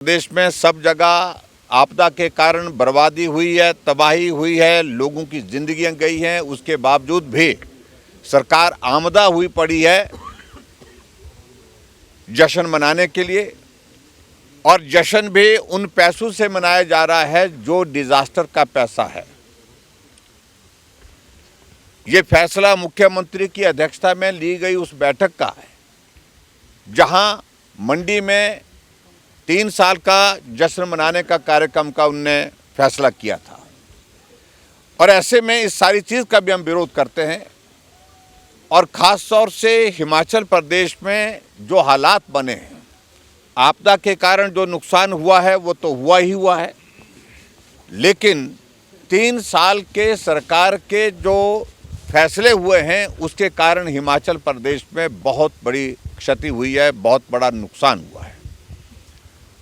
देश में सब जगह आपदा के कारण बर्बादी हुई है, तबाही हुई है, लोगों की जिंदगियां गई हैं। उसके बावजूद भी सरकार आमदा हुई पड़ी है जश्न मनाने के लिए, और जश्न भी उन पैसों से मनाया जा रहा है जो डिजास्टर का पैसा है। ये फैसला मुख्यमंत्री की अध्यक्षता में ली गई उस बैठक का है जहां मंडी में 3 साल का जश्न मनाने का कार्यक्रम का उनने फैसला किया था। और ऐसे में इस सारी चीज़ का भी हम विरोध करते हैं, और ख़ास तौर से हिमाचल प्रदेश में जो हालात बने हैं, आपदा के कारण जो नुकसान हुआ है वो तो हुआ ही हुआ है, लेकिन 3 साल के सरकार के जो फैसले हुए हैं उसके कारण हिमाचल प्रदेश में बहुत बड़ी क्षति हुई है, बहुत बड़ा नुकसान हुआ है।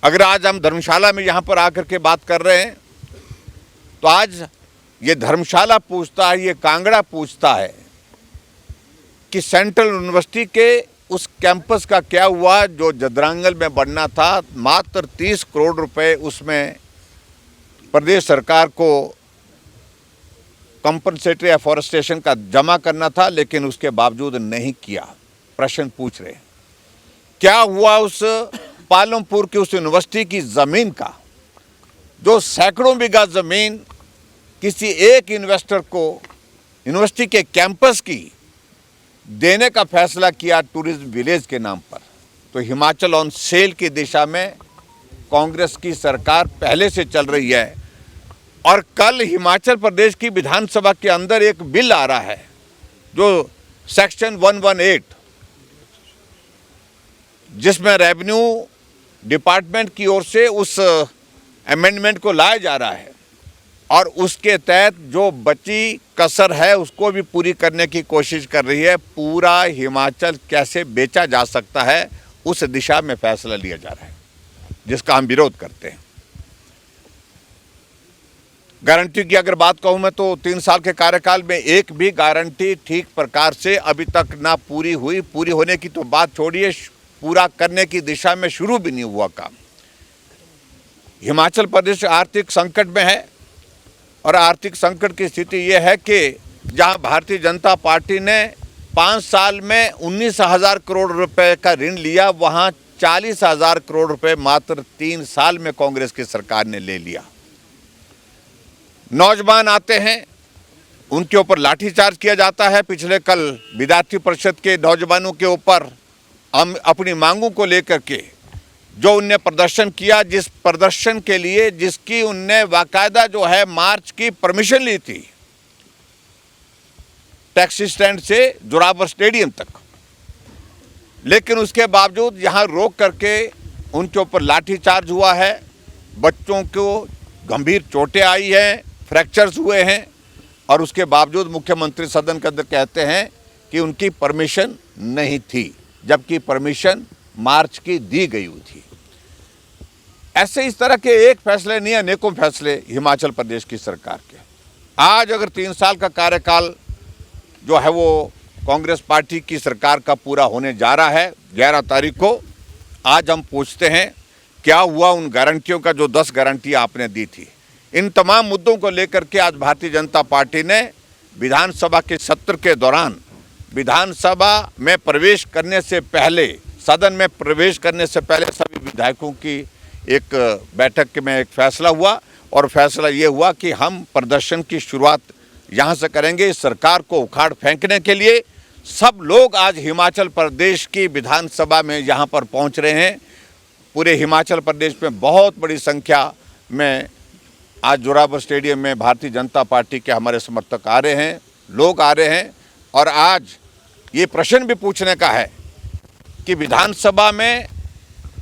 अगर आज हम धर्मशाला में यहाँ पर आकर के बात कर रहे हैं तो आज ये धर्मशाला पूछता है, ये कांगड़ा पूछता है कि सेंट्रल यूनिवर्सिटी के उस कैंपस का क्या हुआ जो जदरांगल में बनना था। मात्र 30 करोड़ रुपए उसमें प्रदेश सरकार को कंपनसेटरी एफॉरेस्टेशन का जमा करना था, लेकिन उसके बावजूद नहीं किया। प्रश्न पूछ रहे क्या हुआ उस पालमपुर की उस यूनिवर्सिटी की ज़मीन का, जो सैकड़ों बीघा ज़मीन किसी एक इन्वेस्टर को यूनिवर्सिटी के कैंपस की देने का फैसला किया टूरिज्म विलेज के नाम पर। तो हिमाचल ऑन सेल की दिशा में कांग्रेस की सरकार पहले से चल रही है। और कल हिमाचल प्रदेश की विधानसभा के अंदर एक बिल आ रहा है जो सेक्शन 118, जिसमें रेवेन्यू डिपार्टमेंट की ओर से उस अमेंडमेंट को लाया जा रहा है, और उसके तहत जो बची कसर है उसको भी पूरी करने की कोशिश कर रही है। पूरा हिमाचल कैसे बेचा जा सकता है उस दिशा में फैसला लिया जा रहा है, जिसका हम विरोध करते हैं। गारंटी की अगर बात कहूं मैं तो 3 साल के कार्यकाल में एक भी गारंटी ठीक प्रकार से अभी तक ना पूरी हुई। पूरी होने की तो बात छोड़िए, पूरा करने की दिशा में शुरू भी नहीं हुआ काम। हिमाचल प्रदेश आर्थिक संकट में है, और आर्थिक संकट की स्थिति यह है कि जहां भारतीय जनता पार्टी ने 5 साल में 19,000 करोड़ रुपए का ऋण लिया, वहां 40,000 करोड़ रुपए मात्र 3 साल में कांग्रेस की सरकार ने ले लिया। नौजवान आते हैं, उनके ऊपर लाठीचार्ज किया जाता है। पिछले कल विद्यार्थी परिषद के नौजवानों के ऊपर हम अपनी मांगों को लेकर के जो उनने प्रदर्शन किया, जिस प्रदर्शन के लिए जिसकी उनने बाकायदा जो है मार्च की परमिशन ली थी, टैक्सी स्टैंड से जोरावर स्टेडियम तक, लेकिन उसके बावजूद यहाँ रोक करके उनके ऊपर लाठीचार्ज हुआ है। बच्चों को गंभीर चोटें आई हैं, फ्रैक्चर्स हुए हैं, और उसके बावजूद मुख्यमंत्री सदन के अंदर कहते हैं कि उनकी परमिशन नहीं थी, जबकि परमिशन मार्च की दी गई हुई थी। ऐसे इस तरह के एक फैसले नहीं, अनेकों फैसले हिमाचल प्रदेश की सरकार के। आज अगर 3 साल का कार्यकाल जो है वो कांग्रेस पार्टी की सरकार का पूरा होने जा रहा है 11 तारीख को, आज हम पूछते हैं क्या हुआ उन गारंटियों का जो 10 गारंटी आपने दी थी। इन तमाम मुद्दों को लेकर के आज भारतीय जनता पार्टी ने विधानसभा के सत्र के दौरान विधानसभा में प्रवेश करने से पहले, सदन में प्रवेश करने से पहले सभी विधायकों की एक बैठक में एक फैसला हुआ, और फैसला ये हुआ कि हम प्रदर्शन की शुरुआत यहाँ से करेंगे। सरकार को उखाड़ फेंकने के लिए सब लोग आज हिमाचल प्रदेश की विधानसभा में यहाँ पर पहुँच रहे हैं। पूरे हिमाचल प्रदेश में बहुत बड़ी संख्या में आज जोरावर स्टेडियम में भारतीय जनता पार्टी के हमारे समर्थक आ रहे हैं, लोग आ रहे हैं। और आज ये प्रश्न भी पूछने का है कि विधानसभा में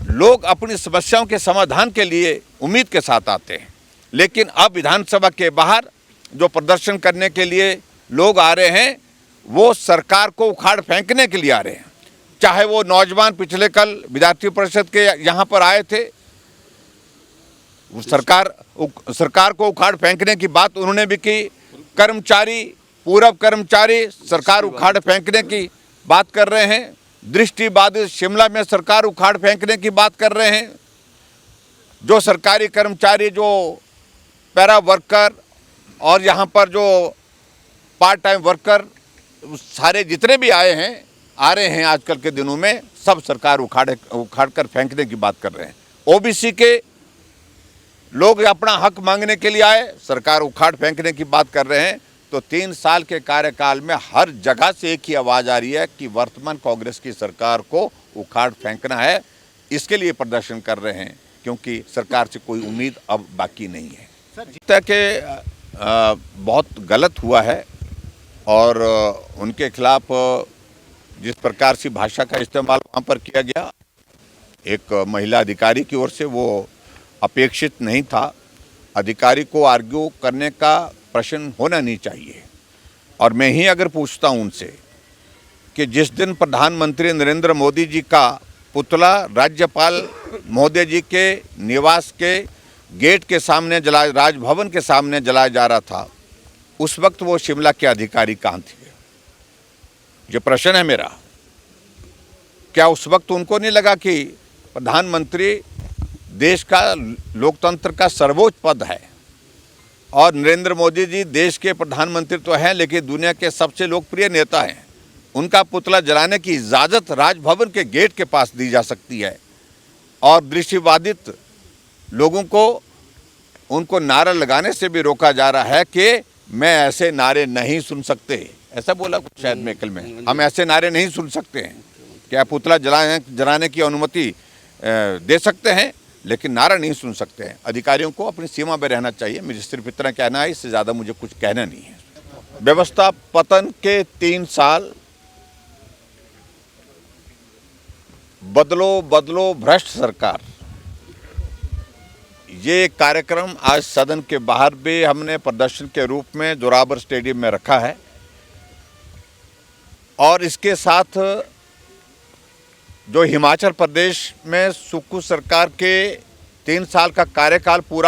लोग अपनी समस्याओं के समाधान के लिए उम्मीद के साथ आते हैं, लेकिन अब विधानसभा के बाहर जो प्रदर्शन करने के लिए लोग आ रहे हैं वो सरकार को उखाड़ फेंकने के लिए आ रहे हैं। चाहे वो नौजवान पिछले कल विद्यार्थी परिषद के यहाँ पर आए थे, सरकार को उखाड़ फेंकने की बात उन्होंने भी की। कर्मचारी, पूर्व कर्मचारी सरकार उखाड़ फेंकने की बात कर रहे हैं। दृष्टिबाधित शिमला में सरकार उखाड़ फेंकने की बात कर रहे हैं। जो सरकारी कर्मचारी, जो पैरा वर्कर और यहाँ पर जो पार्ट टाइम वर्कर सारे जितने भी आ रहे हैं आजकल के दिनों में, सब सरकार उखाड़ कर फेंकने की बात कर रहे हैं। ओबीसी के लोग अपना हक मांगने के लिए आए, सरकार उखाड़ फेंकने की बात कर रहे हैं। तो 3 साल के कार्यकाल में हर जगह से एक ही आवाज़ आ रही है कि वर्तमान कांग्रेस की सरकार को उखाड़ फेंकना है। इसके लिए प्रदर्शन कर रहे हैं, क्योंकि सरकार से कोई उम्मीद अब बाकी नहीं है। सर कि बहुत गलत हुआ है और उनके खिलाफ जिस प्रकार से भाषा का इस्तेमाल वहाँ पर किया गया एक महिला अधिकारी की ओर से, वो अपेक्षित नहीं था। अधिकारी को आर्ग्यू करने का प्रश्न होना नहीं चाहिए। और मैं ही अगर पूछता हूँ उनसे कि जिस दिन प्रधानमंत्री नरेंद्र मोदी जी का पुतला राज्यपाल महोदय जी के निवास के गेट के सामने राजभवन के सामने जलाया जा रहा था, उस वक्त वो शिमला के अधिकारी कहाँ थे? ये प्रश्न है मेरा। क्या उस वक्त उनको नहीं लगा कि प्रधानमंत्री देश का लोकतंत्र का सर्वोच्च पद है और नरेंद्र मोदी जी देश के प्रधानमंत्री तो हैं, लेकिन दुनिया के सबसे लोकप्रिय नेता हैं। उनका पुतला जलाने की इजाज़त राजभवन के गेट के पास दी जा सकती है और दृष्टिबाधित लोगों को उनको नारा लगाने से भी रोका जा रहा है कि मैं ऐसे नारे नहीं सुन सकते। ऐसा बोला कुछ शायद मेकल में, हम ऐसे नारे नहीं सुन सकते हैं। क्या पुतला जलाने की अनुमति दे सकते हैं, लेकिन नारा नहीं सुन सकते हैं। अधिकारियों को अपनी सीमा में रहना चाहिए। मुझे सिर्फ इतना कहना है, इससे ज़्यादा मुझे कुछ कहना नहीं है। व्यवस्था पतन के 3 साल, बदलो बदलो भ्रष्ट सरकार, ये कार्यक्रम आज सदन के बाहर भी हमने प्रदर्शन के रूप में जोरावर स्टेडियम में रखा है। और इसके साथ जो हिमाचल प्रदेश में सुक्खू सरकार के 3 साल का कार्यकाल पूरा